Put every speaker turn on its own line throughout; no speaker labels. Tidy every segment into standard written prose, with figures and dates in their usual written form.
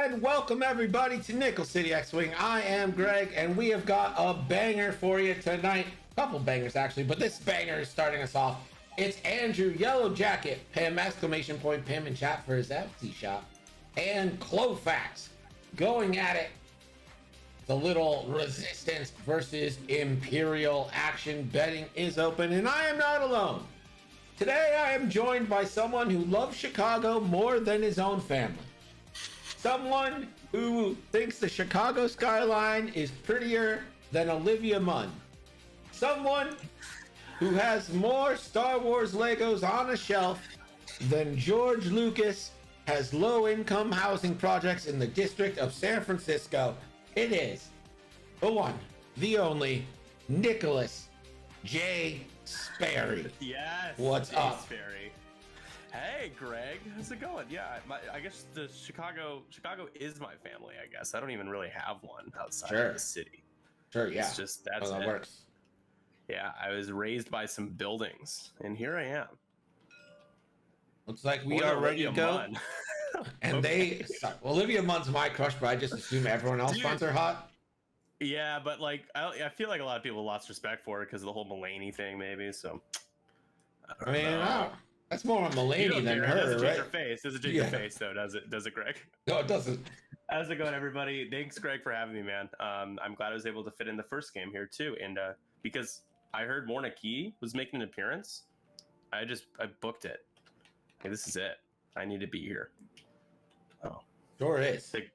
And welcome everybody to Nickel City X-Wing. I am Greg, and we have got a banger for you tonight. Couple bangers actually, but this banger is starting us off. It's Andrew Yellow Jacket, Pim exclamation point Pim in chat for his Etsy shop, and Clofax going at it. The little resistance versus Imperial action. Betting is open, and I am not alone. Today I am joined by someone who loves Chicago more than his own family. Someone who thinks the Chicago skyline is prettier than Olivia Munn. Someone who has more Star Wars Legos on a shelf than George Lucas has low-income housing projects in the district of San Francisco. It is the one, the only, Nicholas J. Sperry.
Yes.
What's up?
Sperry. Hey, Greg. How's it going? Yeah, I guess the Chicago is my family. I guess I don't even really have one outside of the city.
Sure. Yeah.
It's just that's
that
it.
Works.
Yeah, I was raised by some buildings, and here I am.
Looks like we are ready to go. And Olivia Munn's my crush, but I just assume everyone else finds her hot.
Yeah, but like I feel like a lot of people lost respect for her because of the whole Mulaney thing, maybe. So
I mean, that's more on Mulaney than her,
doesn't
right?
Your face. Doesn't change your face, though, does it? Does it, Greg?
No, it doesn't.
How's it going, everybody? Thanks, Greg, for having me, man. I'm glad I was able to fit in the first game here too, and because I heard Morna Key was making an appearance, I booked it. Okay, this is it. I need to be here. Oh,
sure is.
The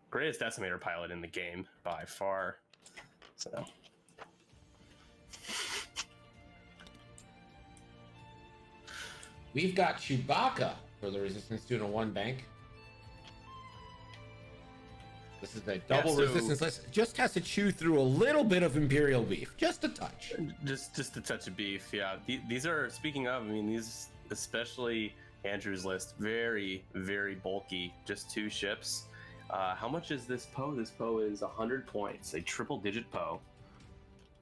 greatest decimator pilot in the game by far. So.
We've got Chewbacca for the resistance doing a one bank. This is a double resistance list. Just has to chew through a little bit of Imperial beef, just a touch.
Just a touch of beef. Yeah. These are, speaking of, I mean, these, especially Andrew's list, very, very bulky. Just 2 ships. How much is this Poe? This Poe is 100 points, a triple-digit Poe.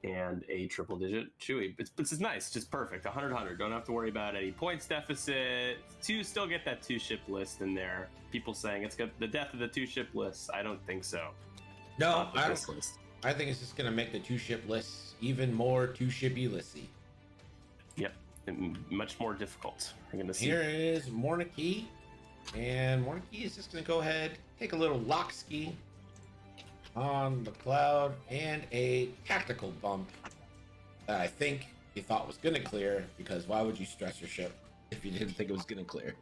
And a triple-digit Chewie. This is nice, just perfect. 100. Don't have to worry about any points deficit. Still get that 2-ship list in there. People saying it's got the death of the 2-ship list. I don't think so.
No, I think it's just gonna make the 2-ship lists even more 2-shippy listy.
Yep, and much more difficult. We're gonna see.
Here is Morna Key, and Morna Key is just gonna go ahead, take a little lock ski on the cloud and a tactical bump that I think he thought was gonna clear, because why would you stress your ship if you didn't think it was gonna clear?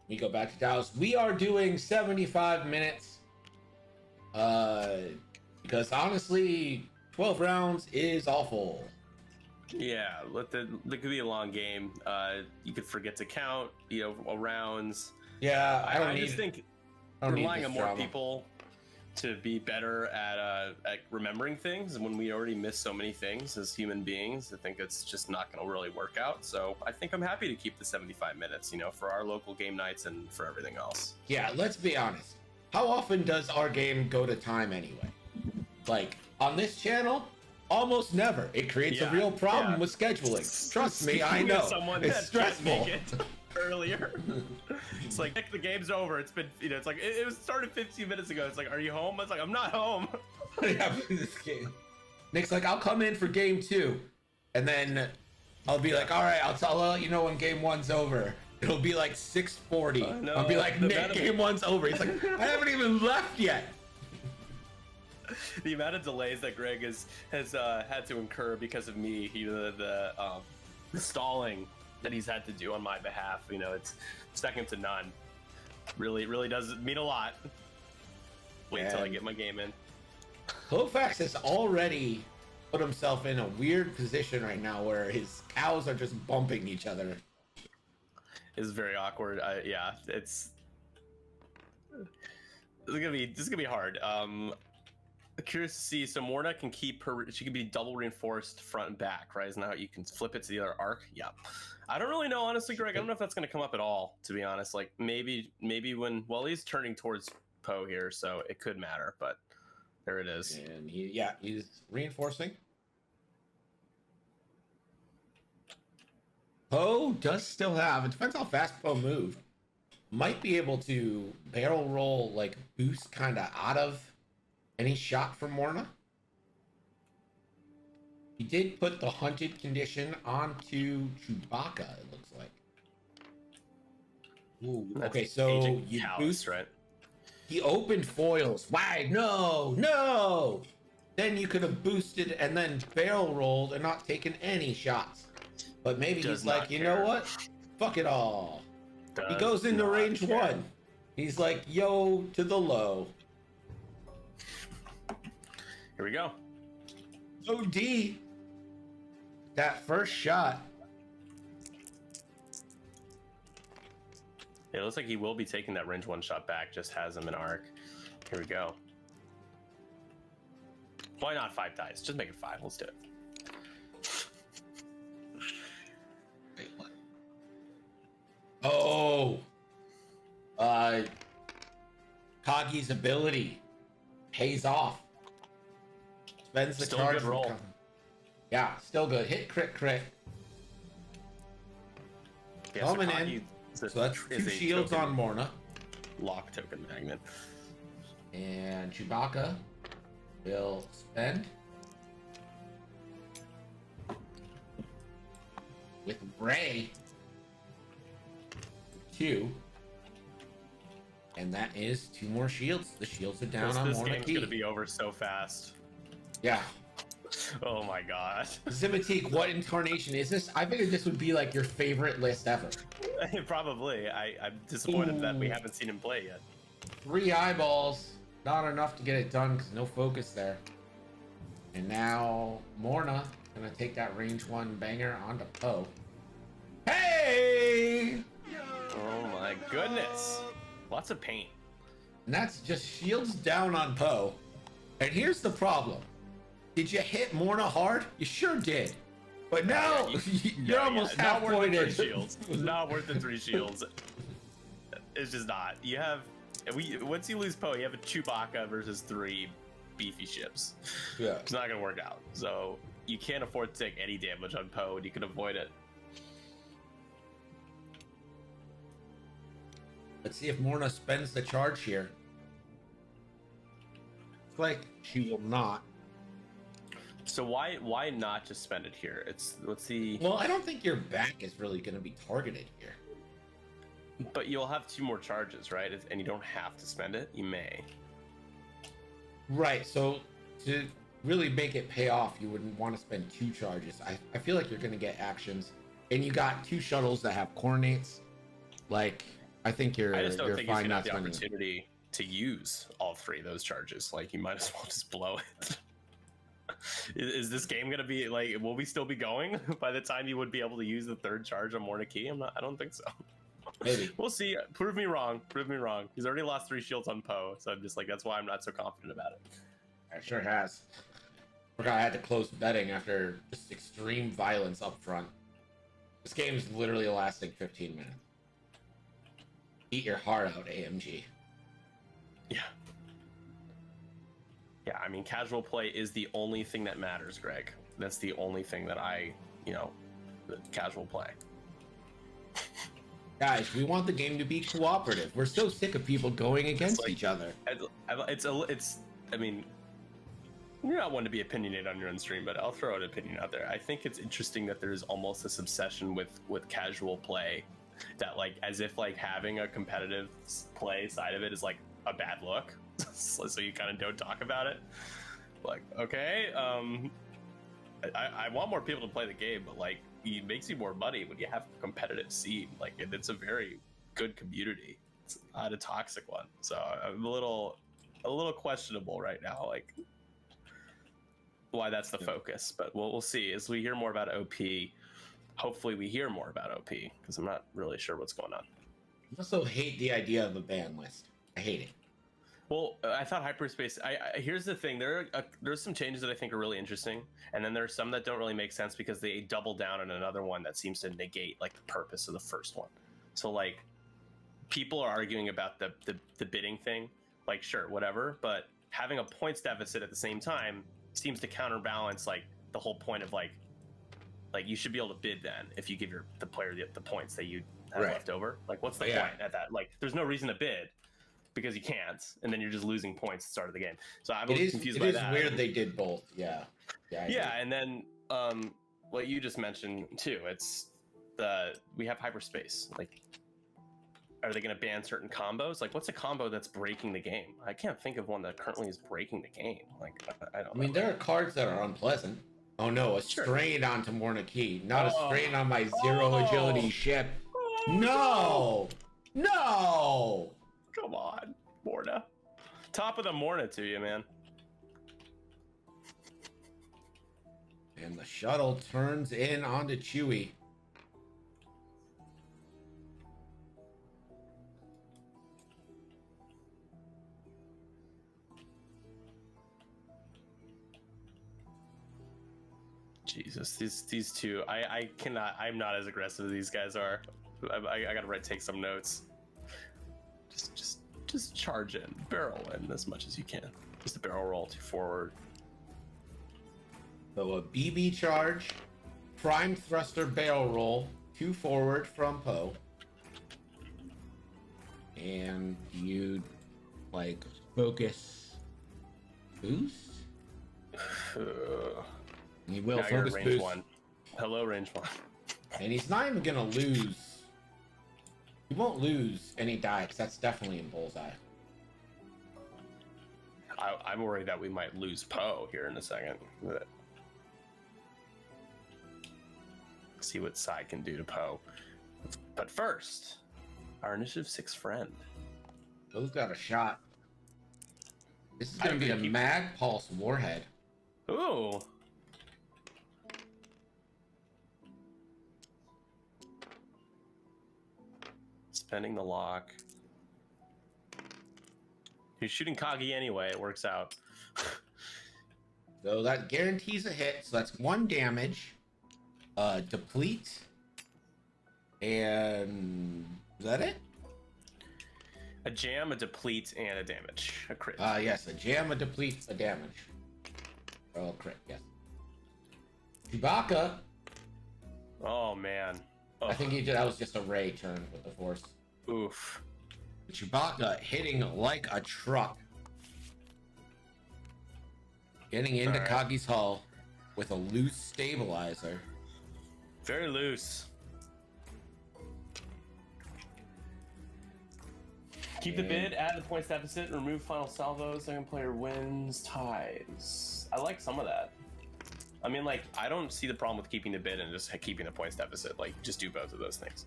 We go back to Dallas. We are doing 75 minutes because honestly 12 rounds is awful.
Yeah, there could be a long game. You could forget to count, rounds.
Yeah,
I just think relying on more people to be better at remembering things, and when we already miss so many things as human beings, I think it's just not going to really work out. So I think I'm happy to keep the 75 minutes, for our local game nights and for everything else.
Yeah, let's be honest. How often does our game go to time anyway? Like, on this channel, almost never. It creates a real problem with scheduling. Trust me, I know. It's stressful.
Earlier, it's like, Nick, the game's over. It's been, it's like it was started 15 minutes ago. It's like, are you home? I was like, I'm not home.
This game. Nick's like, I'll come in for game 2, and then I'll be like, all right, I'll let you know when game 1's over. It'll be like 6:40. I'll be like, Nick, game 1's over. He's like, I haven't even left yet.
The amount of delays that Greg has had to incur because of me, the stalling that he's had to do on my behalf, it's second to none. Really does mean a lot. Wait until I get my game in.
Clofax has already put himself in a weird position right now where his cows are just bumping each other.
It's very awkward. Yeah, this is gonna be hard. Curious to see. So Morna can keep her. She can be double reinforced front and back, right? Isn't that how you can flip it to the other arc? Yeah. I don't really know, honestly, Greg. I don't know if that's going to come up at all, to be honest. Like maybe when he's turning towards Poe here, so it could matter. But there it is.
And he's reinforcing. Poe does still have. It depends how fast Poe moved. might be able to barrel roll, like boost kind of out of any shot from Morna. He did put the hunted condition onto Chewbacca, it looks like. Ooh, okay, so
Agent
you
Callus,
boost,
right?
he opened foils. Why? No, no! Then you could have boosted and then barrel rolled and not taken any shots. But maybe
Does
he's like,
not
you
care.
know what? Fuck it all. He
Does
goes into
not
range
care.
1. He's like, yo to the low.
Here we go.
OD. That first shot.
It looks like he will be taking that range 1 shot back, just has him in arc. Here we go. Why not 5 dice? Just make it 5. Let's do it.
Wait, what? Oh. Kagi's ability pays off. Spends the
Still a
charge
good
from
roll.
Kagi. Yeah, still good. Hit, crit, crit.
Yeah,
Coming
Kagi
in.
is
So that's
is
2
a
shields
token-
on Morna.
lock token magnet.
And Chewbacca will spend with Bray 2. And that is 2 more shields. The shields are down on
This
Morna
game's
Key.
gonna be over so fast.
Yeah.
Oh my god.
Zimatique, what incarnation is this? I figured this would be like your favorite list ever.
Probably. I'm disappointed that we
Ooh.
haven't seen him play yet.
3 eyeballs. Not enough to get it done because no focus there. And now Morna gonna take that range 1 banger onto Poe. Hey!
Oh my goodness. Lots of paint.
And that's just shields down on Poe. And here's the problem. Did you hit Morna hard? You sure did. But now you're almost half
not worth the 3
pointed.
shields. Not worth the 3 shields. It's just not. You have once you lose Poe, you have a Chewbacca versus 3 beefy ships.
Yeah.
It's not gonna work out. So you can't afford to take any damage on Poe, and you can avoid it.
Let's see if Morna spends the charge here. It's like she will not.
So why not just spend it here? Let's see.
Well, I don't think your back is really going to be targeted here.
But you'll have 2 more charges, right? And you don't have to spend it. You may.
Right. So to really make it pay off, you wouldn't want to spend 2 charges. I feel like you're going to get actions, and you got 2 shuttles that have coordinates. Like, I think you're.
I just don't
you're
think he's
fine
gonna have
not
the
spending it.
opportunity to use all 3 of those charges. Like, you might as well just blow it. Is this game gonna be like? Will we still be going by the time you would be able to use the 3rd charge on Morna Key? I don't think so.
Maybe.
We'll see. Prove me wrong. Prove me wrong. He's already lost 3 shields on Poe, so I'm just like, that's why I'm not so confident about it.
It sure has. Forgot I had to close betting after just extreme violence up front. This game is literally lasting 15 minutes. Eat your heart out, AMG.
Yeah. Yeah, I mean, casual play is the only thing that matters, Greg. That's the only thing that casual play.
Guys, we want the game to be cooperative. We're so sick of people going against
like-
each other.
I mean, you're not one to be opinionated on your own stream, but I'll throw an opinion out there. I think it's interesting that there's almost this obsession with casual play, that like as if like having a competitive play side of it is like a bad look, so you kind of don't talk about it. Like, okay, I want more people to play the game, but like it makes you more money when you have a competitive scene. Like it's a very good community. It's not a toxic one, so I'm a little questionable right now, like why that's the focus. But we'll see as we hear more about OP. Hopefully we hear more about OP, because I'm not really sure what's going on.
I also hate the idea of a ban list. I hate it.
Well, I thought hyperspace. Here's the thing: there's some changes that I think are really interesting, and then there's some that don't really make sense because they double down on another one that seems to negate like the purpose of the first one. So like, people are arguing about the bidding thing. Like, sure, whatever, but having a points deficit at the same time seems to counterbalance like the whole point of like you should be able to bid then if you give the player the points that you have
Right.
left over. Like, what's the
Yeah.
point at that? Like, there's no reason to bid because you can't, and then you're just losing points at the start of the game. So I'm confused by that.
It is weird they did both. Yeah. Yeah. I
Yeah,
agree.
and then what you just mentioned too. It's we have hyperspace. Like, are they going to ban certain combos? Like, what's a combo that's breaking the game? I can't think of one that currently is breaking the game. Like, I don't
I mean,
know.
there are cards that are unpleasant. Oh no, a
Sure.
strain onto Morna Key, not a
Oh.
strain on my zero agility ship.
Oh,
No, no.
come on, Morna. Top of the Morna to you, man.
And the shuttle turns in onto Chewie.
Jesus, these two, I cannot. I'm not as aggressive as these guys are. I gotta take some notes. Just charge in, barrel in as much as you can. Just a barrel roll to forward.
So a BB charge, prime thruster barrel roll, 2 forward from Poe. And you like focus boost? He will
Now you're
focus
range
boost.
1. Hello, range 1.
And he's not even gonna lose. He won't lose any die because that's definitely in bullseye.
I'm worried that we might lose Poe here in a second. See what Psych can do to Poe. But first, our Initiative 6 friend.
Poe's got a shot. This is
I
gonna be a
think he-
Mag Pulse Warhead.
Ooh. Spending the lock. He's shooting Kagi anyway, it works out.
So that guarantees a hit. So that's 1 damage. Deplete. And is that it?
A jam, a deplete, and a damage. A crit.
Yes, a jam, a deplete, a damage. Oh, crit, yes. Chewbacca,
Oh man.
I think he did. That was just a Ray turn with the Force.
Oof.
Chewbacca hitting like a truck. Getting into
Alright.
Kagi's hull with a loose stabilizer.
Very loose. Keep the bid, add the points deficit, remove final salvo, second player wins, ties. I like some of that. I mean, like, I don't see the problem with keeping the bid and just keeping the points deficit. Like, just do both of those things.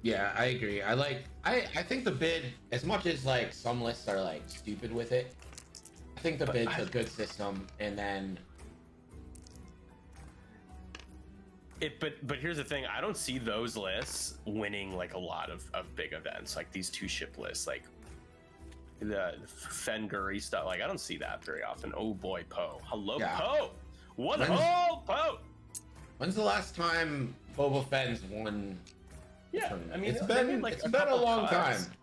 Yeah, I agree. I think the bid, as much as like some lists are like stupid with it, I think the bid's a good system. And then
But here's the thing, I don't see those lists winning like a lot of big events, like these 2 ship lists, like the Fenguri stuff. Like, I don't see that very often. Oh boy, Poe. Hello,
Yeah.
Poe. One
When's-
hole, Poe.
when's the last time Boba Fett's won?
Yeah, I mean,
it's
they
been
made, like,
it's been a
couple
long
cuts.
time.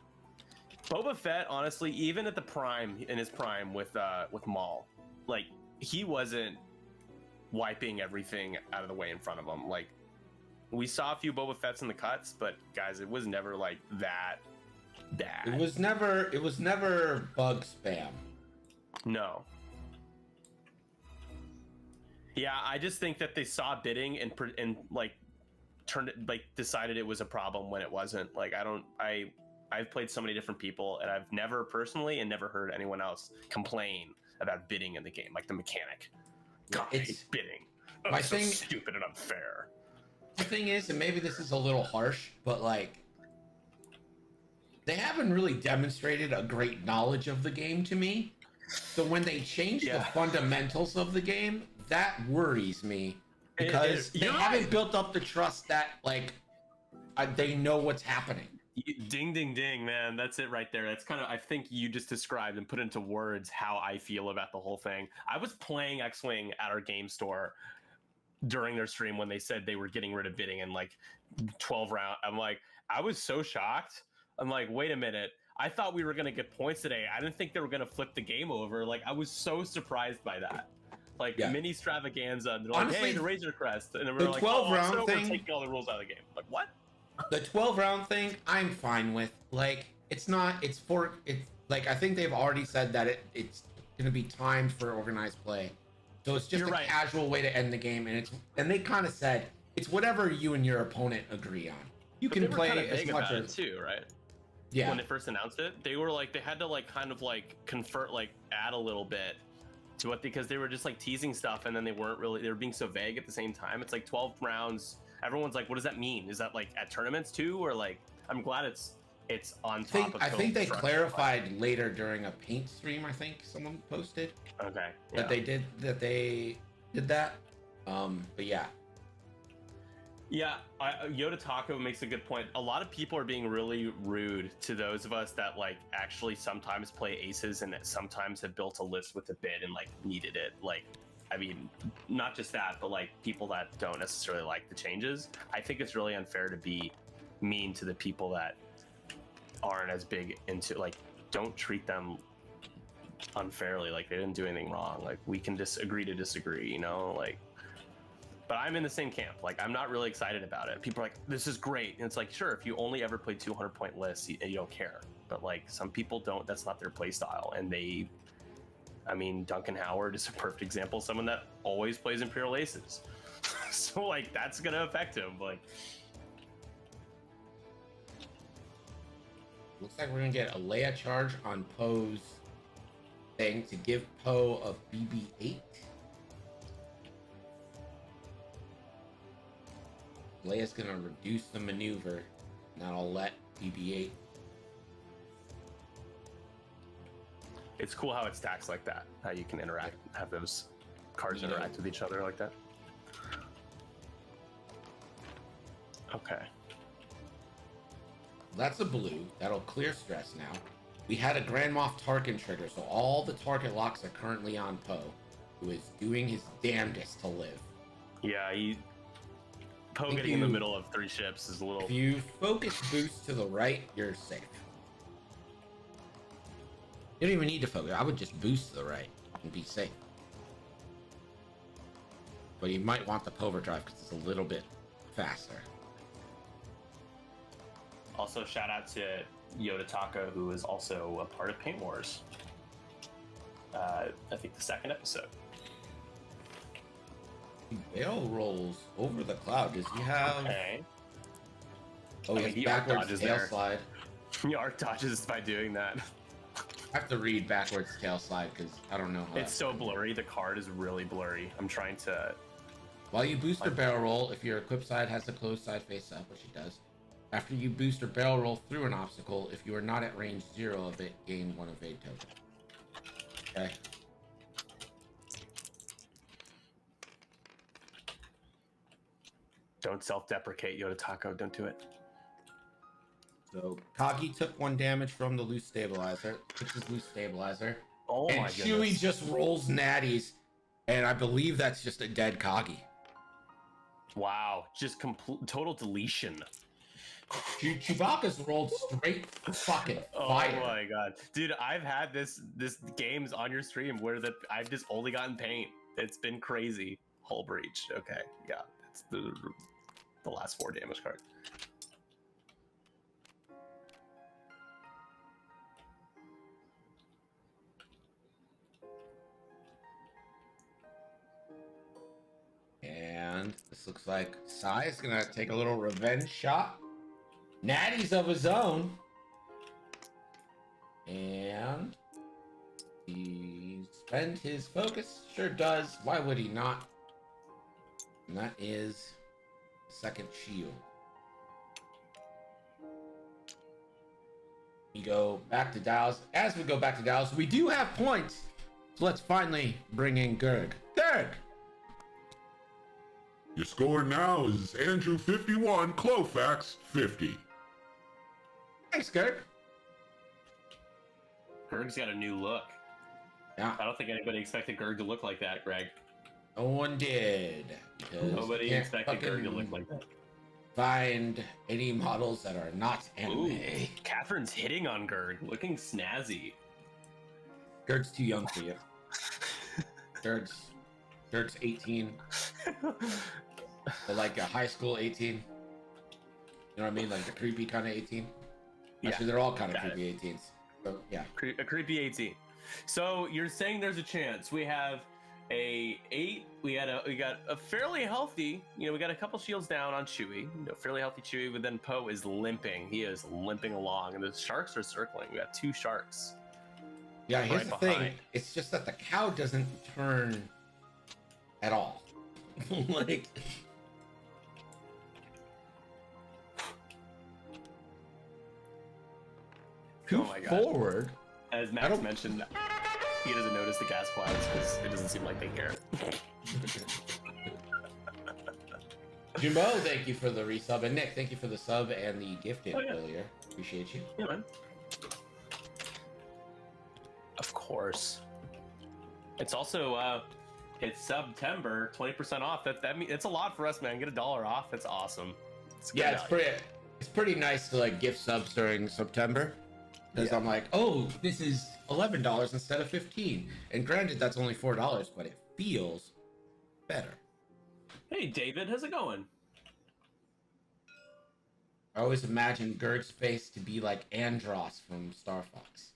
Boba Fett, honestly, even at the prime, in his prime with Maul, like, he wasn't wiping everything out of the way in front of him. Like, we saw a few Boba Fett's in the cuts, but guys, it was never like that bad.
It was never bug spam.
No. Yeah, I just think that they saw bidding and like turned it, like, decided it was a problem when it wasn't. Like, I've played so many different people, and I've never personally and never heard anyone else complain about bidding in the game, like the mechanic. God, I hate bidding. Oh,
my
it's so
thing-
stupid and unfair.
The thing is, and maybe this is a little harsh, but like they haven't really demonstrated a great knowledge of the game to me. So when they change the fundamentals of the game, that worries me because they haven't built up the trust that like they know what's happening.
Ding, ding, ding, man. That's it right there. That's kind of, I think you just described and put into words how I feel about the whole thing. I was playing X-Wing at our game store during their stream when they said they were getting rid of bidding in like 12 round. I'm like, I was so shocked. I'm like, wait a minute. I thought we were going to get points today. I didn't think they were going to flip the game over. Like, I was so surprised by that. Like, mini extravaganza. They're like,
Honestly,
hey, the Razor Crest. And we're
the
like,
12 round
so
thing,
we're taking all the rules out of the game. Like, what?
The 12 round thing, I'm fine with. Like, it's like, I think they've already said that it's gonna be timed for organized play. So it's just
You're
a
right.
casual way to end the game, and they kind of said it's whatever you and your opponent agree on. You
But
can
they were
play
kind of
as
vague
much
about
as
it too, right?
yeah.
When they first announced it, they were like, they had to like kind of like convert, like add a little bit to it, because they were just like teasing stuff, and then they were being so vague at the same time. It's like 12 rounds. Everyone's like, what does that mean? Is that like at tournaments too, or like? I'm glad it's on top of.
I think they
structure,
clarified later during a paint stream. I think someone posted
okay.
that they did that. But yeah.
Yeah, Yoda Taco makes a good point. A lot of people are being really rude to those of us that like actually sometimes play aces and that sometimes have built a list with a bid and like needed it. Like, I mean, not just that, but like people that don't necessarily like the changes. I think it's really unfair to be mean to the people that aren't as big into, like, don't treat them unfairly. Like, they didn't do anything wrong. Like, we can disagree to disagree, you know, like. But I'm in the same camp. Like, I'm not really excited about it. People are like, this is great. And it's like, sure, if you only ever play 200-point lists, you don't care. But like, some people don't. That's not their play style. And I mean, Duncan Howard is a perfect example. Someone that always plays Imperial Aces. So like, that's gonna affect him. Like,
Looks like we're gonna get a Leia charge on Poe's thing to give Poe a BB-8. Leia's gonna reduce the maneuver, and that'll let BB-8.
it's cool how it stacks like that. How you can interact, have those cards
Yeah.
interact with each other like that. Okay.
That's a blue. That'll clear stress now. We had a Grand Moff Tarkin trigger, so all the target locks are currently on Poe, who is doing his damnedest to live.
Yeah, Poe getting in the middle of 3 ships is a little.
If you focus boost to the right, you're safe. You don't even need to focus. I would just boost to the right and be safe. But you might want the Poverdrive because it's a little bit faster.
Also, shout out to Yoda Taco, who is also a part of Paint Wars. I think the 2nd episode.
He barrel rolls over the cloud. Does he have?
Okay.
Oh, he
I
has
mean, he arc
backwards
dodges
tail
there.
slide.
He arc dodges by doing that.
I have to read backwards tail slide because I don't know how.
It's so blurry. The card is really blurry. I'm trying to.
While you boost or barrel roll, if your equipped side has the closed side face up, which it does, after you boost or barrel roll through an obstacle, if you are not at range 0 of it, gain 1 evade token. Okay.
Don't self-deprecate, Yoda Taco. Don't do it.
So Kagi took 1 damage from the loose stabilizer, which is loose stabilizer.
Oh
And
my
Chewie
goodness.
just rolls natties, and I believe that's just a dead Kagi.
Wow. Just total deletion.
Chewbacca's rolled straight fucking fire.
Oh my god, dude! I've had this games on your stream where I've just only gotten paint. It's been crazy. Hull breach. Okay, yeah, that's the last 4 damage card.
And this looks like Sai is gonna take a little revenge shot. Natty's of his own. And he spent his focus. Sure does. Why would he not? And that is second shield. We go back to Dallas. As we go back to Dallas, we do have points. So let's finally bring in Gerg. Gerg!
Your score now is Andrew 51, Clofax 50.
Thanks, Gerg.
Gerg's got a new look.
Yeah,
I don't think anybody expected Gerg to look like that, Greg.
no one did. because
Nobody
you can't
expected Gerg to
fucking
look like that.
Find any models that are not anime.
Ooh, Catherine's hitting on Gerg, looking snazzy.
Gerg's too young for you. Gerg's 18, but like a high school 18. You know what I mean? Like the creepy kind of 18.
Yeah,
Actually, they're all kind of
got
creepy 18s. So yeah.
A creepy 18. So you're saying there's a chance we have a 8. We got a fairly healthy. We got a couple shields down on Chewie. Fairly healthy Chewie, but then Poe is limping. He is limping along, and the sharks are circling. We got 2 sharks.
Yeah, here's
right
the thing.
behind.
It's just that the cow doesn't turn at all. Like,
Oh my God.
forward.
As Max mentioned, he doesn't notice the gas clouds because it doesn't seem like they care.
Jimbo, thank you for the resub, and Nick, thank you for the sub and the gifted earlier. Appreciate you.
Yeah, man. Of course. It's also it's September, 20% off. That means it's a lot for us, man. Get $1 off. That's awesome.
Yeah, it's pretty nice to like gift subs during September, because I'm like, oh, this is $11 instead of 15. And granted, that's only $4, but it feels better.
Hey, David, how's it going?
I always imagined Gerg's face to be like Andros from Star Fox.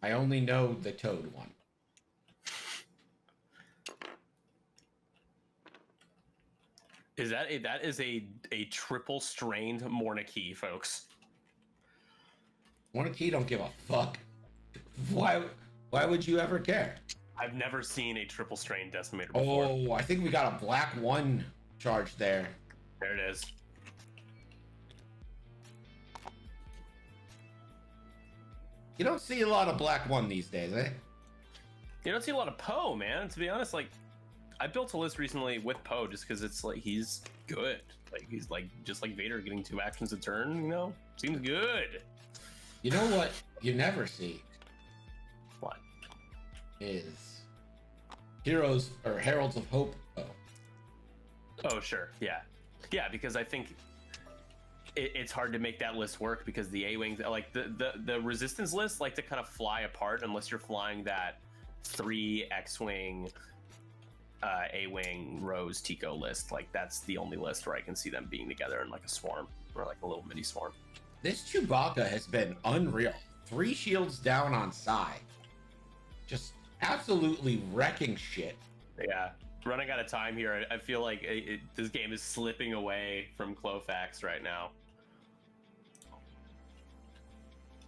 I only know the Toad one.
That is a triple strained Mornikey, folks.
Mornikey don't give a fuck. Why would you ever care?
I've never seen a triple strain decimator before.
Oh, I think we got a black 1 charge there.
There it is.
You don't see a lot of black 1 these days, eh?
You don't see a lot of Poe, man. To be honest, like I built a list recently with Poe just because it's like he's good. Like he's like just like Vader getting 2 actions a turn. Seems good.
You know what you never see?
What?
Is Heroes or Heralds of Hope.
Oh, sure. Yeah. Because I think it's hard to make that list work because the A-wings, like the resistance lists like to kind of fly apart unless you're flying that 3 X-wing A-wing Rose Tico list. Like that's the only list where I can see them being together in like a swarm or like a little mini swarm.
This Chewbacca has been unreal. 3 shields down on side. Just absolutely wrecking shit.
Yeah, running out of time here. I feel like this game is slipping away from Clofax right now.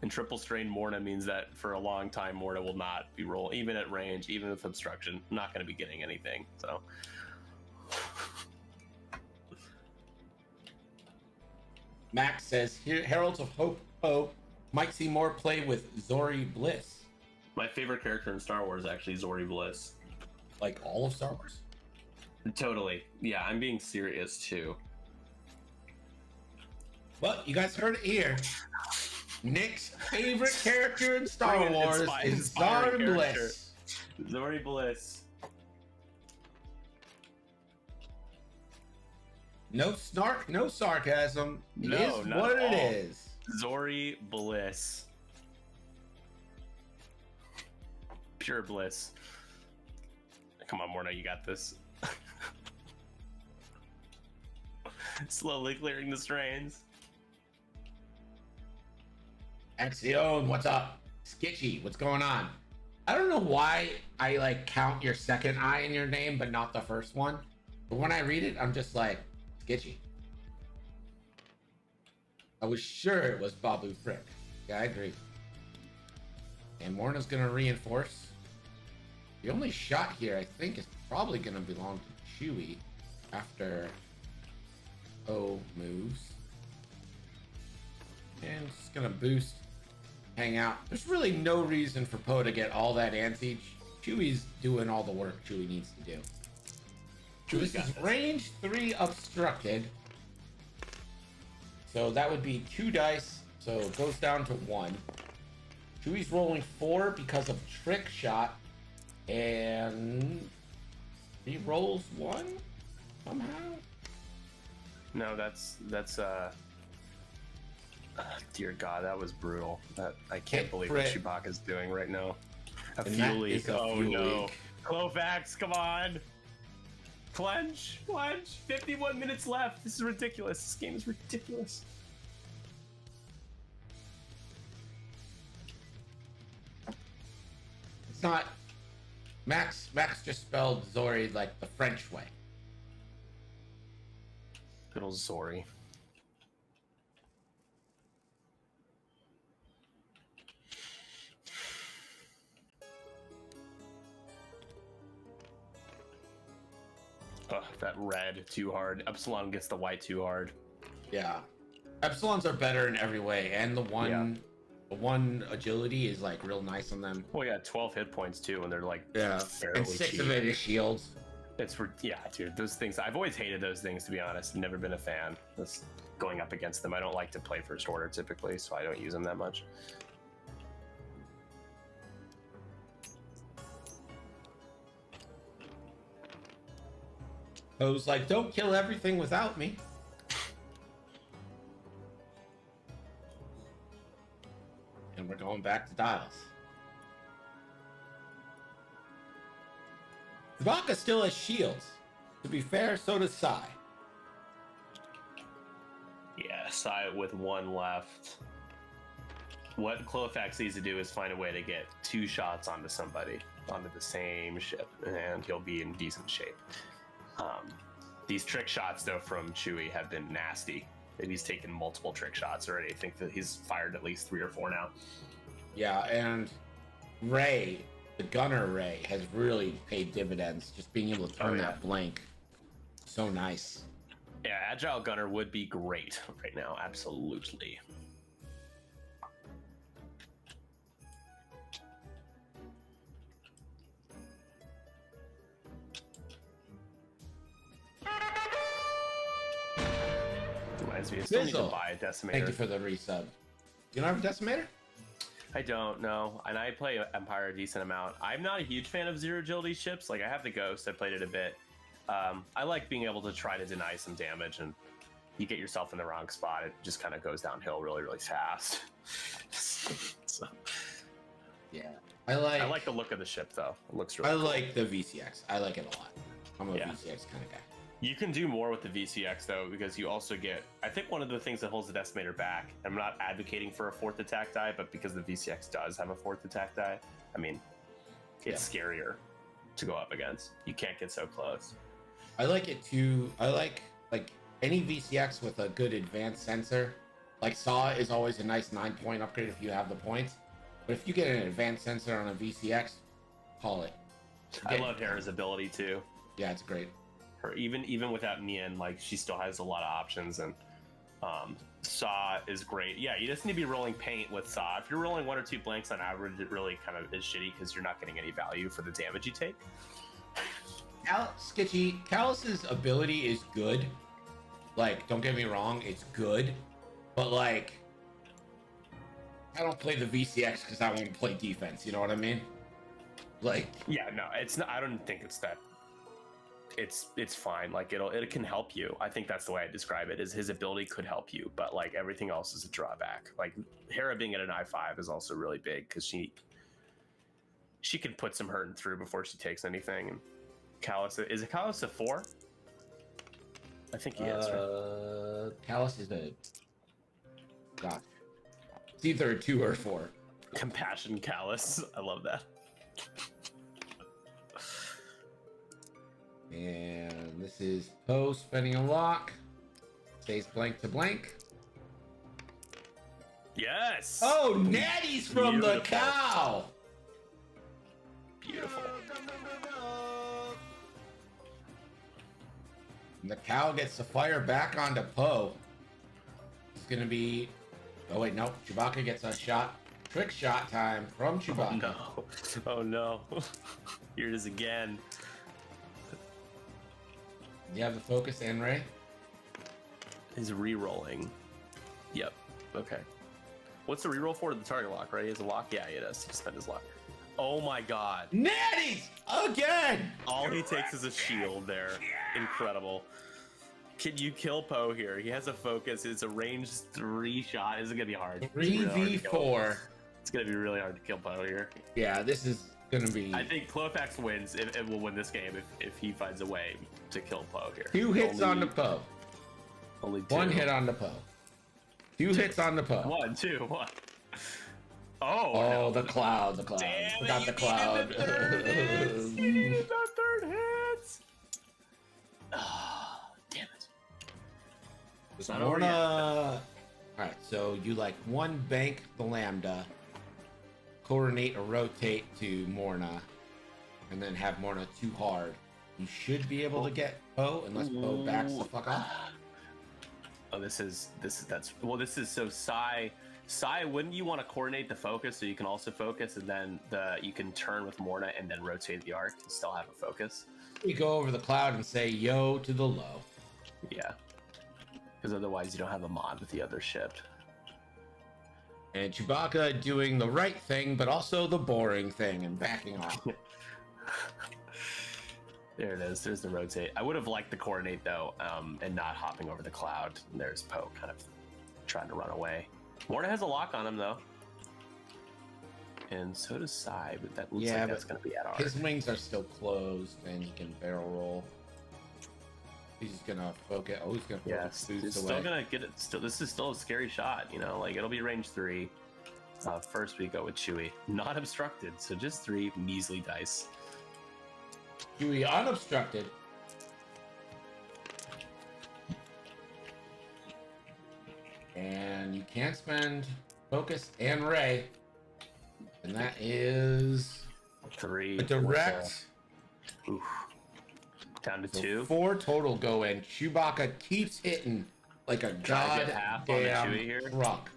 And triple strain Morna means that for a long time Morna will not be rolling, even at range, even with obstruction. I'm not going to be getting anything. So.
Max says, here, Heralds of Hope might see more play with Zori Bliss.
My favorite character in Star Wars is actually Zori Bliss.
Like all of Star Wars?
Totally. Yeah, I'm being serious too.
Well, you guys heard it here. Nick's favorite character in Star Wars is Zori Bliss.
Zori Bliss.
No snark, no sarcasm. It
No,
is
not
what
at
it
all.
is.
Zori Bliss. Pure bliss. Come on, Morna, you got this. Slowly clearing the strains.
Axion, what's up? Skitchy, what's going on? I don't know why I like count your second I in your name, but not the first one. But when I read it, I'm just like, Skitchy. I was sure it was Babu Frick. Yeah, I agree. And Morna's gonna reinforce. The only shot here, I think, is probably gonna belong to Chewie after O moves. And it's gonna boost, hang out. There's really no reason for Poe to get all that anti. Chewie's doing all the work Chewie needs to do. This is range 3 obstructed. So that would be 2 dice. So it goes down to 1. Chewie's rolling 4 because of trick shot. And he rolls 1 somehow.
No, that's dear God, that was brutal. I can't believe what Chewbacca's doing right now. A fuel leak. Oh no. Clofax, come on. Plunge. 51 minutes left. This is ridiculous. This game is ridiculous.
It's not. Max just spelled Zori like the French way.
Good old Zori. Ugh, that red too hard. Epsilon gets the white too hard.
Yeah. Epsilons are better in every way, and the one agility is like real nice on them.
Well, yeah, 12 hit points too, and they're like fairly
And 6
cheap.
of it is shields.
Yeah, dude, those things. I've always hated those things, to be honest. Never been a fan. That's going up against them. I don't like to play first order typically, so I don't use them that much.
I was like, don't kill everything without me. And we're going back to dials. Chewbacca still has shields. To be fair, so does Psy.
Yeah, Psy with 1 left. What Clofax needs to do is find a way to get 2 shots onto somebody, onto the same ship, and he'll be in decent shape. These trick shots, though, from Chewie have been nasty. And he's taken multiple trick shots already. I think that he's fired at least 3 or 4 now.
Yeah, and Rey, the gunner Rey, has really paid dividends. Just being able to turn that blank. So nice.
Yeah, Agile Gunner would be great right now. Absolutely. Reminds me, I still need to buy a Decimator.
Thank you for the resub. You don't have a Decimator?
I don't know, and I play Empire a decent amount. I'm not a huge fan of zero agility ships. Like, I have the Ghost, I played it a bit. I like being able to try to deny some damage, and you get yourself in the wrong spot, it just kind of goes downhill really, really fast. So,
yeah. I like
the look of the ship, though. It looks really
I
cool.
like the VCX. I like it a lot. I'm a VCX kind of guy.
You can do more with the VCX, though, because you also get... I think one of the things that holds the Decimator back, I'm not advocating for a 4th attack die, but because the VCX does have a 4th attack die, I mean, it's scarier to go up against. You can't get so close.
I like it too. I like any VCX with a good advanced sensor. Like SAW is always a nice 9-point upgrade if you have the points. But if you get an advanced sensor on a VCX, call it.
I love Hera's ability, too.
Yeah, it's great.
Even without Nian, like, she still has a lot of options, and SAW is great. Yeah, you just need to be rolling paint with SAW. If you're rolling 1 or 2 blanks on average, it really kind of is shitty because you're not getting any value for the damage you take.
Sketchy, Callus's ability is good. Like, don't get me wrong, it's good. But, like, I don't play the VCX because I want to play defense, you know what I mean? Like...
Yeah, no, it's not, I don't think it's that... It's fine. Like, it can help you. I think that's the way I describe it, is his ability could help you, but, like, everything else is a drawback. Like, Hera being at an I5 is also really big because she can put some hurting through before she takes anything. And Callus, is it Callus a 4? I think he is, right?
Callus is a... God. It's either a 2 or a 4.
Compassion Callus. I love that.
And this is Poe spending a lock. Stays blank to blank.
Yes!
Oh, natties from
Beautiful.
the cow!
Beautiful.
And the cow gets to fire back onto Poe. It's gonna be... Oh wait, no. Chewbacca gets a shot. Trick shot time from Chewbacca.
Oh no. Here it is again.
You have the focus and Rey?
He's re-rolling. Yep. Okay. What's the re-roll for? The target lock, right? He has a lock? Yeah, he does. He spent his lock. Oh my god.
Natties! Again!
All he takes is a shield there. Incredible. Can you kill Poe here? He has a focus. It's a ranged 3 shot. This is going to be hard.
3v4.
It's going to be really hard to kill Poe here.
Yeah, this is gonna be.
I think Clofax wins. It will win this game if he finds a way to kill Poe here.
2 hits on the Poe.
Only 2.
1 hit on the Poe. 2 hits on the Poe.
1, 2, 1.
Oh,
no.
the cloud.
Damn,
Forgot the cloud.
You needed the third hit. Damn it. It's not over yet.
All right, so you like 1 bank the Lambda, coordinate or rotate to Morna, and then have Morna 2 hard. You should be able to get Poe unless Poe backs the fuck off.
Oh, this is so Psy, wouldn't you want to coordinate the focus so you can also focus, and then you can turn with Morna and then rotate the arc and still have a focus?
You go over the cloud and say yo to the low.
Yeah, because otherwise you don't have a mod with the other ship.
And Chewbacca doing the right thing, but also the boring thing and backing off.
There it is. There's the rotate. I would have liked the coordinate though, and not hopping over the cloud. And there's Poe kind of trying to run away. Morna has a lock on him though, and so does Psy. But that looks like that's going to be at ours.
His wings are still closed, and he can barrel roll. He's gonna focus. Oh, he's gonna focus.
He's still gonna get it. This is still a scary shot. You know, like it'll be range 3. First we go with Chewie, not obstructed, so just 3 measly dice.
Chewie unobstructed. And you can't spend focus and ray, and that is
3.
a direct.
Oof. Down to
So
2.
4 total go in. Chewbacca keeps hitting like a goddamn truck.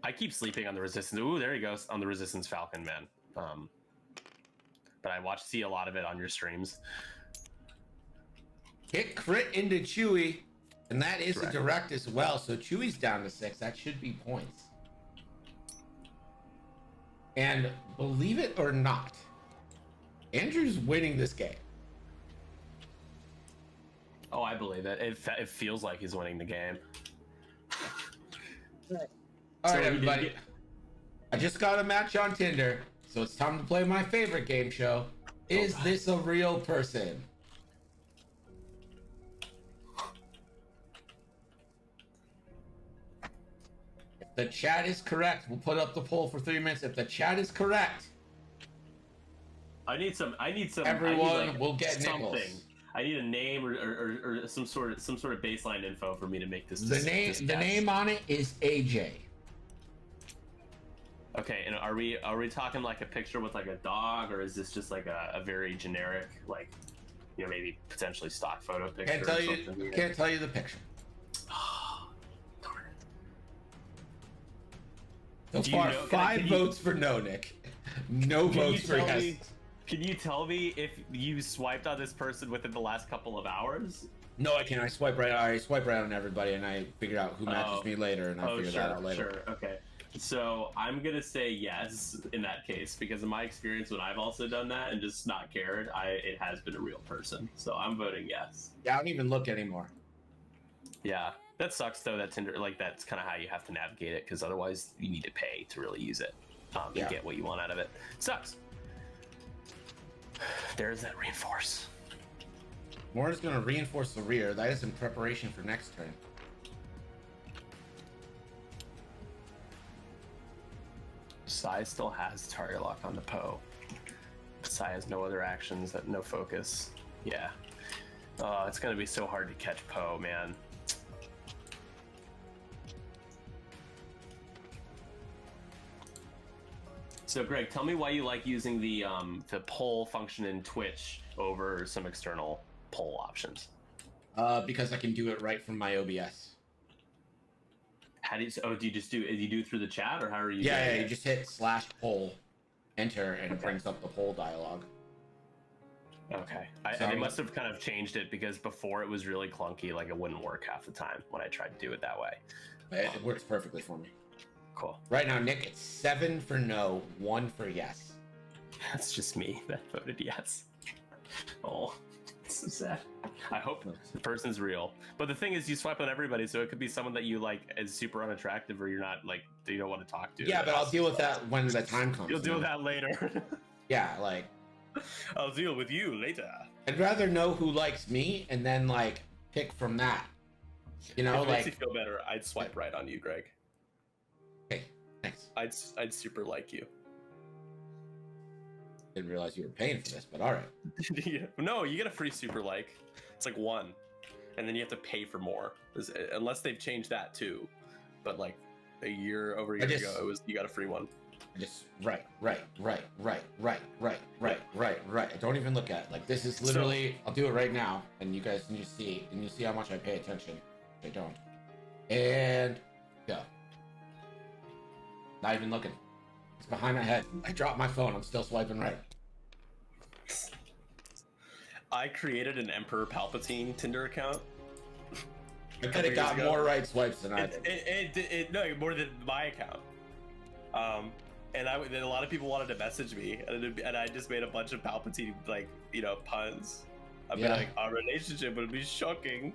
I keep sleeping on the resistance. Ooh, there he goes on the resistance Falcon, man. But I see a lot of it on your streams.
Hit crit into Chewie, and that is a direct as well. So Chewie's down to 6. That should be points. And believe it or not, Andrew's winning this game.
Oh, I believe it. It feels like he's winning the game.
All right, everybody. I just got a match on Tinder, so it's time to play my favorite game show. Is this a real person? If the chat is correct, we'll put up the poll for 3 minutes. If the chat is correct,
I need some.
everyone will get
something.
nickels.
I need a name or some sort of baseline info for me to make this.
The name on it is AJ.
Okay, and are we talking like a picture with like a dog, or is this just like a very generic, like, you know, maybe potentially stock photo picture?
Can't tell you the picture.
Darn
So
it.
far, 5 votes for no, Nick. No votes for yes.
Can you tell me if you swiped on this person within the last couple of hours?
No, I can't. I swipe right on everybody, and I figure out who matches me later, and I figure that out later.
Sure, okay. So I'm gonna say yes in that case, because in my experience when I've also done that and just not cared, it has been a real person. So I'm voting yes.
Yeah, I don't even look anymore.
Yeah, that sucks though. That Tinder, like, that's kind of how you have to navigate it, because otherwise you need to pay to really use it to get what you want out of it. Sucks. There's that reinforce.
Mora's gonna reinforce the rear. That is in preparation for next turn.
Psy still has target lock on the Poe. Psy has no other actions, no focus. Yeah. It's gonna be so hard to catch Poe, man. So Greg, tell me why you like using the poll function in Twitch over some external poll options.
Because I can do it right from my OBS.
How do you? Oh, do you do it through the chat, or how are you?
Yeah, you just hit /poll, enter, and it brings up the poll dialog.
Okay, I must have kind of changed it, because before it was really clunky, like it wouldn't work half the time when I tried to do it that way.
It works perfectly for me.
Cool.
Right now, Nick, it's 7 for no, 1 for yes.
That's just me that voted yes. Oh. It's so sad. I hope the person's real. But the thing is, you swipe on everybody, so it could be someone that you like is super unattractive, or you're not like you don't want to talk to.
Yeah, but I'll deal with that when the time comes.
You'll deal with that later.
Yeah, like
I'll deal with you later.
I'd rather know who likes me and then like pick from that. You know,
If it
like
makes you feel better, I'd swipe right on you, Greg.
okay, thanks.
I'd super like you.
Didn't realize you were paying for this, but all right.
Yeah. No, you get a free super like. It's like one, and then you have to pay for more, unless they've changed that too. But like over a year ago, it was you got a free one.
I just right. I don't even look at it. Like this is literally. I'll do it right now, and you guys can just see, and you see how much I pay attention. I don't. And go. Not even looking. It's behind my head. I dropped my phone. I'm still swiping right.
I created an Emperor Palpatine Tinder account.
I could have got more right swipes than I did.
No, more than my account. And then a lot of people wanted to message me, and I just made a bunch of Palpatine puns. I'd be like, our relationship would be shocking.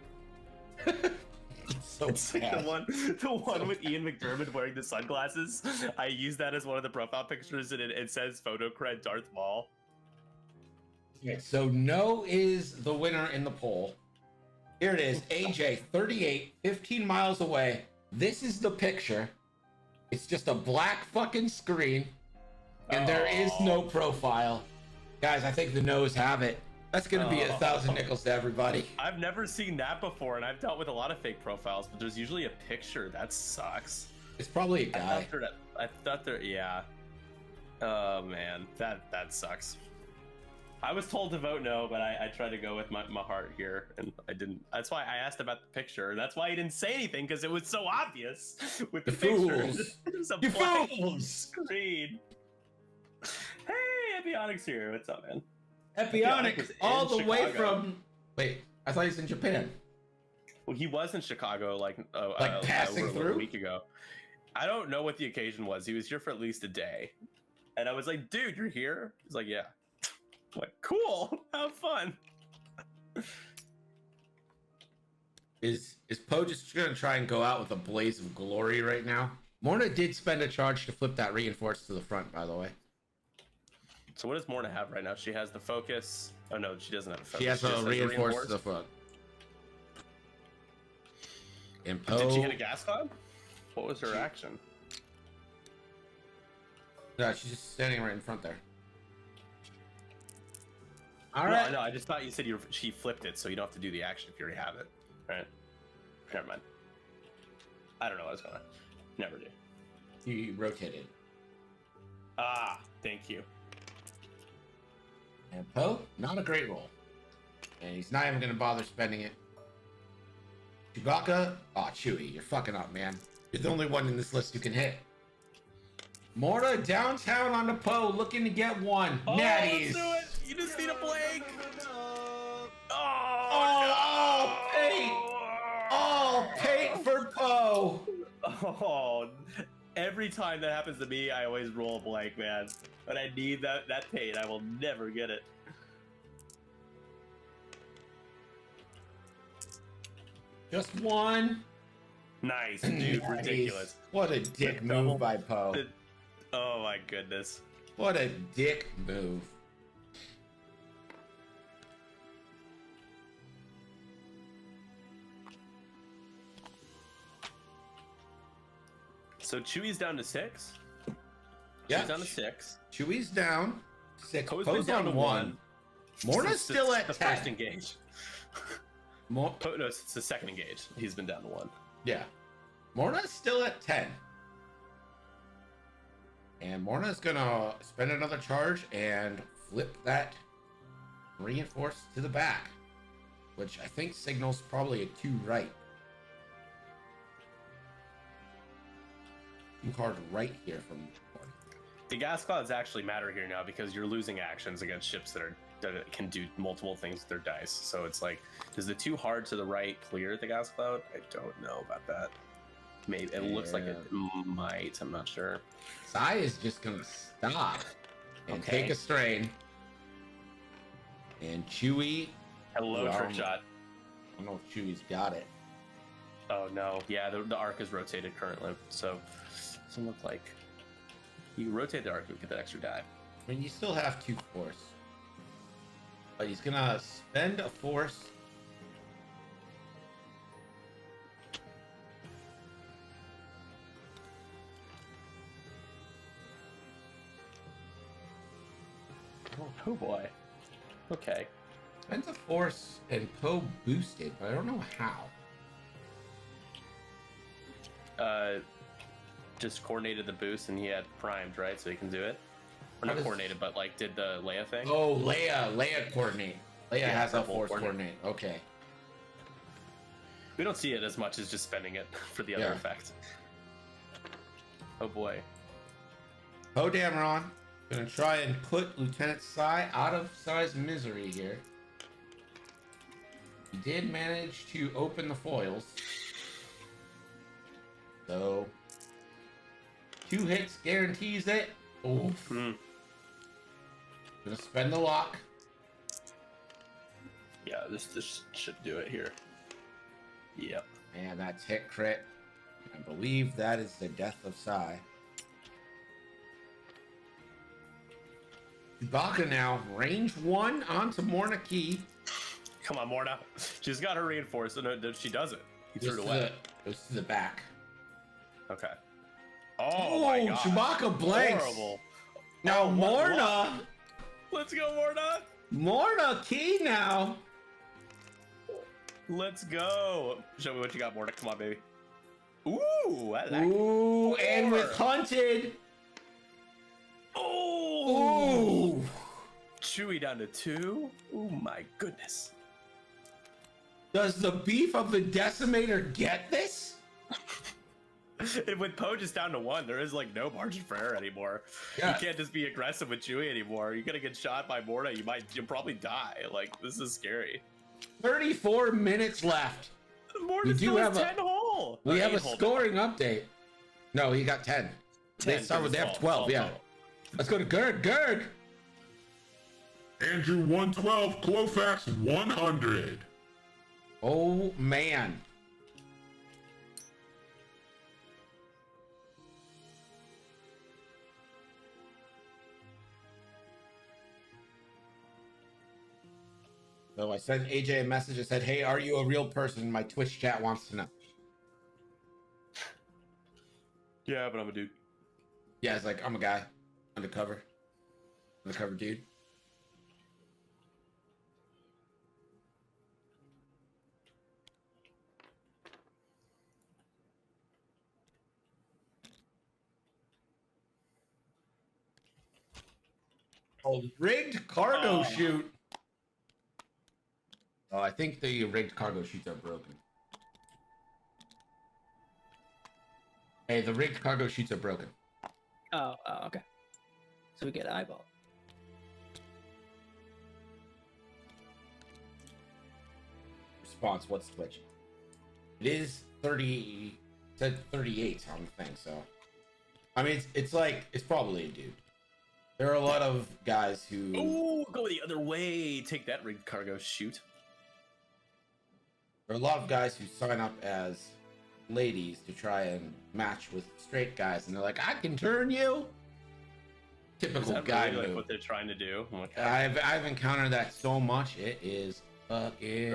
So
it's like the one with Ian McDermott wearing the sunglasses. I use that as one of the profile pictures, and it says photo cred Darth Maul.
Okay, so no is the winner in the poll. Here it is, AJ, 38, 15 miles away. This is the picture. It's just a black fucking screen, and there is no profile. Guys, I think the no's have it. That's gonna be 1,000 nickels to everybody.
I've never seen that before, and I've dealt with a lot of fake profiles, but there's usually a picture. That sucks.
It's probably a guy.
I thought there, yeah. Oh man, that sucks. I was told to vote no, but I tried to go with my heart here, and I didn't. That's why I asked about the picture. That's why he didn't say anything, because it was so obvious with the picture. There's a blank screen. Hey, Epionics here. What's up, man?
Epionic, all the way from. Wait, I thought he's in Japan.
Well, he was in Chicago like
passing through
a week ago. I don't know what the occasion was. He was here for at least a day, and I was like, "Dude, you're here?" He's like, "Yeah." I'm like, cool, have fun.
Is Poe just gonna try and go out with a blaze of glory right now? Morna did spend a charge to flip that reinforced to the front, by the way.
So what does Morna have right now? She has the focus. Oh no, she doesn't have a focus.
She has a reinforced to the front. And Poe.
Did she hit a gas cloud? What was her action?
No, she's just standing right in front there. All
no,
right.
No, I just thought you said she flipped it, so you don't have to do the action if you already have it. Right? Never mind. I don't know what I was gonna. Never do.
You rotated.
Ah, thank you.
And Poe, not a great roll. And he's not even gonna bother spending it. Chewbacca, oh Chewie, you're fucking up, man. You're the only one in this list who can hit. Morta downtown on the Poe, looking to get one. Natties.
Let's do it. You just need a blank.
Oh, paint for Poe.
Oh, every time that happens to me, I always roll a blank, man. But I need that paint. I will never get it.
Just one.
Nice, dude.
Nice.
Ridiculous.
What a dick move by Poe.
Oh my goodness.
What a dick move.
So Chewie's down to 6.
Yeah,
She's down to 6.
Chewie's down 6.
Poe's
down to 1. Morna's still at
the
10.
first engage. No, it's the second engage. He's been down to 1.
Yeah. Morna's still at 10. And Morna's gonna spend another charge and flip that reinforced to the back, which I think signals probably a 2 right. 2 hard right here from Morna.
The gas clouds actually matter here now because you're losing actions against ships that can do multiple things with their dice. So it's like, does the 2 hard to the right clear the gas cloud? I don't know about that. Maybe it looks like it might. I'm not sure.
Psy is just gonna stop and take a strain. And Chewie
Hello,
Ooh,
trick shot.
I don't know if Chewie's got it.
Oh no, yeah, the arc is rotated currently, so doesn't look like you rotate the arc, you get that extra die.
I mean, you still have 2 force, but he's gonna spend a force.
Oh boy. Okay.
Spends a force and Poe boosted, but I don't know how.
Just coordinated the boost and he had primed, right? So he can do it. Or not coordinated, but like did the Leia thing.
Oh, Leia coordinate. Leia has a force
coordinate.
coordinate. Okay.
We don't see it as much as just spending it for the other effect. Oh boy.
Poe Dameron gonna try and put Lieutenant Psy out of Psy's misery here. He did manage to open the foils. So 2 hits guarantees it. Oof. Gonna spend the lock.
Yeah, this should do it here. Yep.
And that's hit crit. I believe that is the death of Psy. Chewbacca now, range 1 onto Morna Key.
Come on, Morna. She's got her reinforced, and she does it. He threw it away.
Goes to the back.
Okay. Oh my god.
Chewbacca blanks.
Horrible.
Now Morna.
Let's go, Morna.
Morna Key now.
Let's go. Show me what you got, Morna. Come on, baby. Ooh, I like
Ooh, and with Hunted.
Oh.
Ooh.
Chewie down to 2. Oh my goodness.
Does the beef of the Decimator get this?
With Poe just down to 1, there is like no margin for error anymore.
Yeah.
You can't just be aggressive with Chewie anymore. You're gonna get shot by Morna. You'll probably die. Like, this is scary.
34 minutes left.
Morna still has 10 hole.
We have a scoring update. No, he got 10.
10
they have 12, yeah.
total.
Let's go to Gerg. Gerg!
Andrew 112, Clofax 100.
Oh, man. So I sent AJ a message that said, hey, are you a real person? My Twitch chat wants to know.
Yeah, but I'm a dude.
Yeah, it's like, I'm a guy. Undercover dude. Oh, rigged cargo chute. Oh, I think the rigged cargo chutes are broken. Hey, the rigged cargo chutes are broken.
Oh, okay. So we get eyeball.
Response, what's Twitch? It is 30, said 38 on the thing, so. I mean, it's like, it's probably a dude. There are a lot of guys who...
Ooh, go the other way. Take that rigged cargo chute.
There are a lot of guys who sign up as ladies to try and match with straight guys, and they're like, I can turn you. Typical guy
really,
move.
like what they're trying to do. Okay.
I've encountered that so much. It is fucking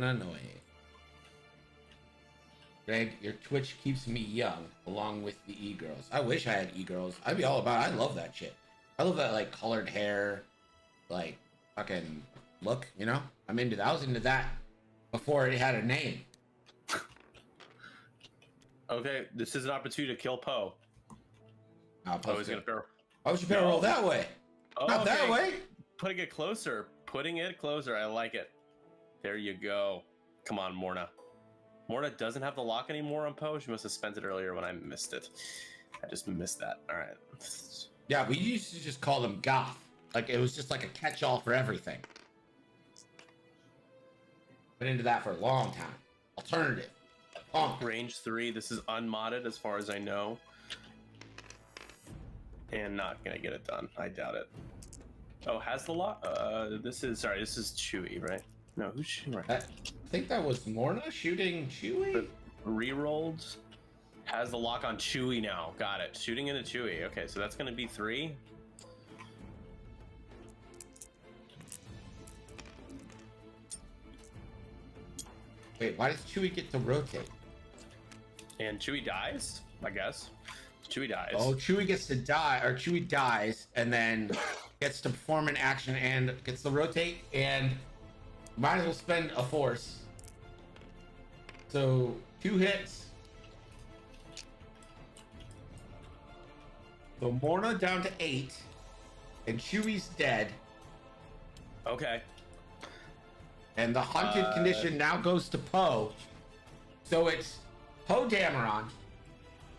annoying. Greg, your Twitch keeps me young, along with the e-girls. I wish I had e-girls. I'd be all about it. I love that shit. I love that, like, colored hair, like, fucking look, you know? I'm into that. I was into that before it had a name.
Okay, this is an opportunity to kill Poe.
Poe
is gonna pair.
Why would you better roll that way?
Oh,
Not that way.
Putting it closer. Putting it closer. I like it. There you go. Come on, Morna. Morna doesn't have the lock anymore on Poe. She must have spent it earlier when I missed it. I just missed that. All right.
Yeah, we used to just call them goth. Like, it was just like a catch-all for everything. Been into that for a long time. Alternative.
Range 3. This is unmodded as far as I know. And not gonna get it done. I doubt it. Oh, has the lock? This is Chewie, right? No, who's shooting right?
I think that was Morna shooting Chewie.
Rerolled. Has the lock on Chewie now. Got it. Shooting into Chewie. Okay, so that's going to be 3.
Wait, why does Chewie get to rotate?
And Chewie dies, I guess. Chewie dies.
Oh, Chewie gets to die, or Chewie dies, and then gets to perform an action and gets to rotate, and might as well spend a force. So 2 hits. So Morna down to 8, and Chewie's dead,
Okay.
and the hunted condition now goes to Poe. So it's Poe Dameron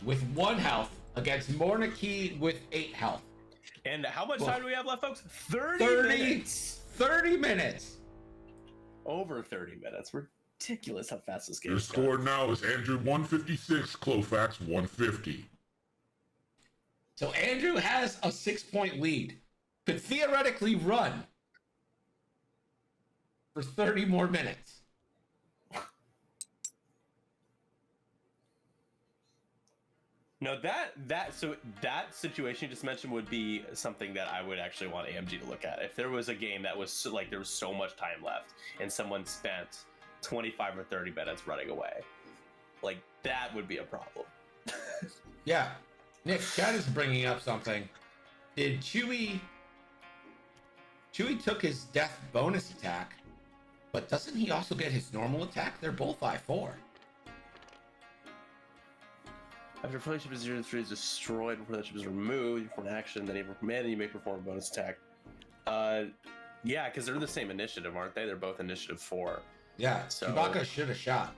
with 1 health against Morna Key with 8 health.
And how much time do we have left, folks?
30
minutes.
30 minutes.
Over 30 minutes. Ridiculous how fast this game
Your
is
score
going.
now is Andrew 156, Clofax 150.
So Andrew has a 6-point lead. Could theoretically run for 30 more minutes.
No, that situation you just mentioned would be something that I would actually want AMG to look at. If there was a game that was like there was so much time left and someone spent 25 or 30 minutes running away, like that would be a problem.
Yeah. Nick, Chad is bringing up something. Did Chewie took his death bonus attack, but doesn't he also get his normal attack? They're both I4.
After flagship is 0-3 is destroyed before that ship is removed, you perform an action, then you may perform a bonus attack. Yeah, because they're the same initiative, aren't they? They're both initiative 4.
Yeah,
So-
Chewbacca should have shot.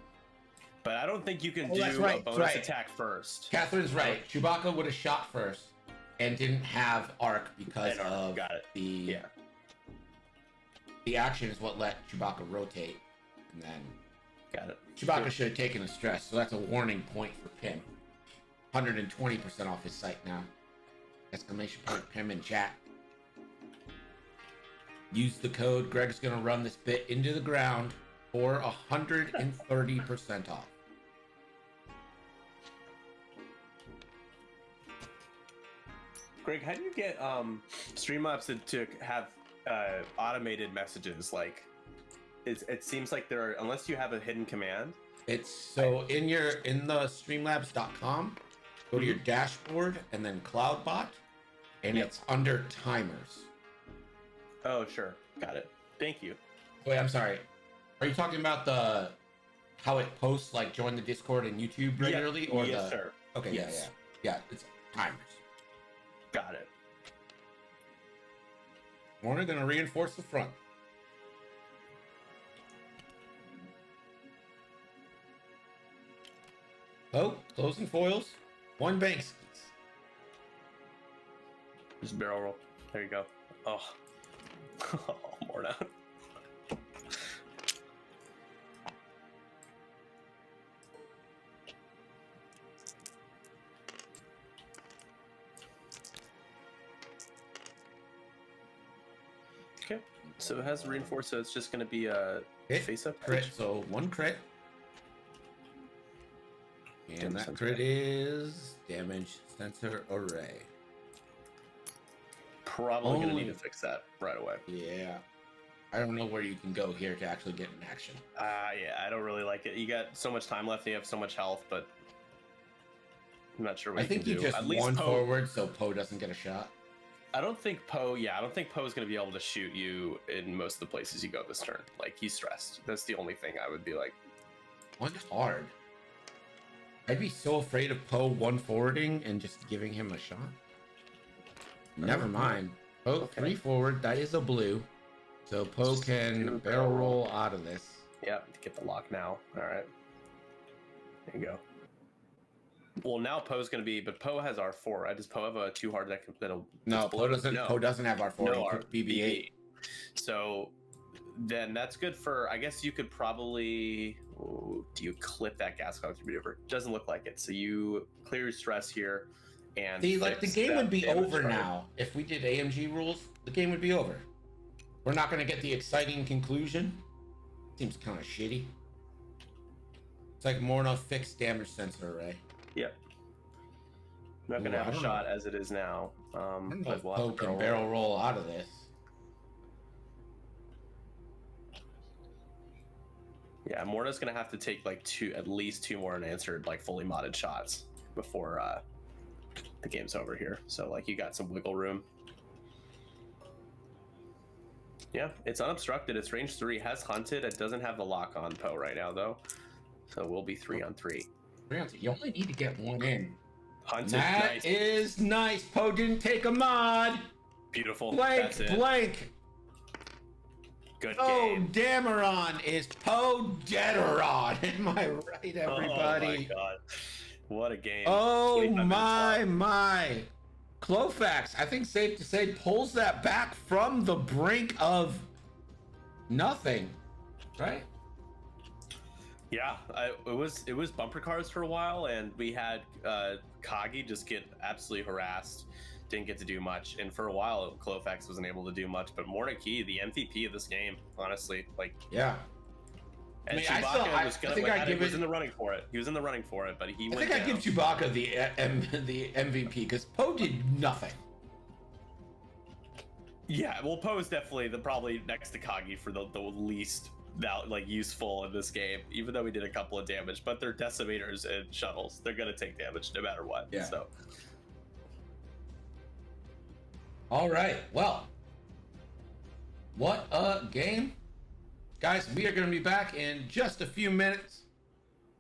But I don't think you can
Oh,
do
that's
a
right,
bonus
right.
attack first.
Catherine's right. Chewbacca would have shot first and didn't have arc because
And arc,
of
got it.
the
Yeah.
the action is what let Chewbacca rotate. And then
Got it.
Chewbacca should have taken a stress, so that's a warning point for Pim. 120% off his site now. Exclamation point Pim in chat. Use the code. Greg's gonna run this bit into the ground for 130% off.
Greg, how do you get Streamlabs to have automated messages? Like, it seems like there are, unless you have a hidden command.
It's so in the streamlabs.com, go to your dashboard and then CloudBot, and
Yep.
it's under timers.
Oh, sure, got it. Thank you.
Wait, I'm sorry. Are you talking about how it posts like join the Discord and YouTube regularly, or
yes, sir.
Okay,
Yes.
yeah. It's timers.
Got it.
We're gonna reinforce the front. Oh, closing foils. 1 bank skis.
Just barrel roll. There you go. Oh, more now. Okay, so it has reinforced, so it's just going to be a
Hit,
face up
crit, so 1 crit. And that crit is damage sensor array.
Probably going to need
Only-
to fix that right away.
Yeah. I don't know where you can go here to actually get an action.
Yeah, I don't really like it. You got so much time left and you have so much health, but I'm not sure what
I think
you
you
can do.
just
At least
one
Poe,
forward so Poe doesn't get a shot.
I don't think Poe is going to be able to shoot you in most of the places you go this turn. Like, he's stressed. That's the only thing I would be like.
One's hard. I'd be so afraid of Poe one forwarding and just giving him a shot. Never mind. Poe
Okay.
3 forward. That is a blue. So Poe can barrel roll out of this.
Yep, get the lock now. All right. There you go. Well, now Poe's going to be, but Poe has R4, right? Does Poe have a 2 hard that'll
No,
just
Poe
blow?
doesn't.
No.
Poe doesn't have R4.
No,
He
our
took BB-8.
So then that's good for, I guess you could probably, do you clip that gas cloud through maneuver? Doesn't look like it. So you clear your stress here and
See, like the
fix
game
that
would be
damage
over
card.
now. If we did AMG rules, the game would be over. We're not going to get the exciting conclusion. Seems kind of shitty. It's like more than a fixed damage sensor array.
Yep. Not gonna
Ooh,
have
I
a
don't
shot
know.
as it is now.
I don't know
But
if
we'll have
Poe
to
can barrel roll out of this.
Yeah, Morta's gonna have to take like at least two more unanswered, like fully modded shots before the game's over here. So like you got some wiggle room. Yeah, it's unobstructed. It's range 3. Has hunted. It doesn't have the lock on Poe right now though, so we'll be 3-on-3.
You only need to get one in.
Hunted.
That
Nice.
is nice. Poe didn't take a mod.
Beautiful.
Blank,
That's it.
blank.
Good
Oh,
game.
Dameron is Poe Deaderon. Am I right, everybody?
Oh my god. What a game.
Oh
25 minutes
my,
long.
my. Clofax, I think safe to say, pulls that back from the brink of nothing, right?
Yeah, it was bumper cars for a while, and we had Kagi just get absolutely harassed. Didn't get to do much, and for a while, Clofax wasn't able to do much. But Mornaki, the MVP of this game, honestly, like
Yeah.
and
I mean,
Chewbacca was in the running for it. He was in the running for it, but he
I
went
think I
down.
give Chewbacca the MVP because Poe did nothing.
Yeah, well, Poe is definitely probably next to Kagi for the least useful in this game, even though we did a couple of damage. But they're decimators and shuttles; they're gonna take damage no matter what.
Yeah.
So.
All right. Well, what a game. Guys, we are going to be back in just a few minutes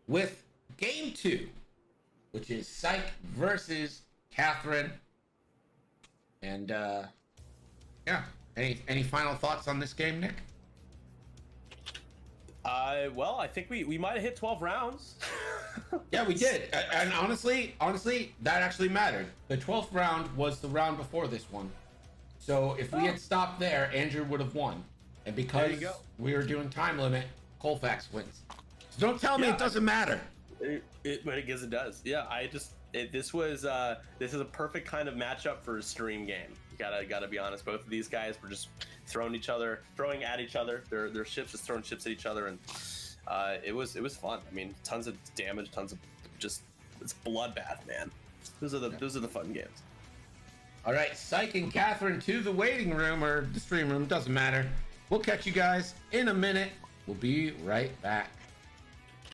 with game 2, which is Psych versus Catherine. And yeah, any final thoughts on this game, Nick?
Well, I think we might have hit 12 rounds.
Yeah, we did. And honestly, that actually mattered. The 12th round was the round before this one. So if we had stopped there, Andrew would have won. And because we were doing time limit, Colfax wins. So don't tell me it doesn't matter.
But I guess it does. Yeah, this is a perfect kind of matchup for a stream game. You gotta be honest. Both of these guys were just throwing at each other. Their ships just throwing ships at each other, and it was fun. I mean, tons of damage, tons of it's bloodbath, man. Those are the fun games.
All right, Psych and Catherine to the waiting room or the stream room, doesn't matter. We'll catch you guys in a minute. We'll be right back.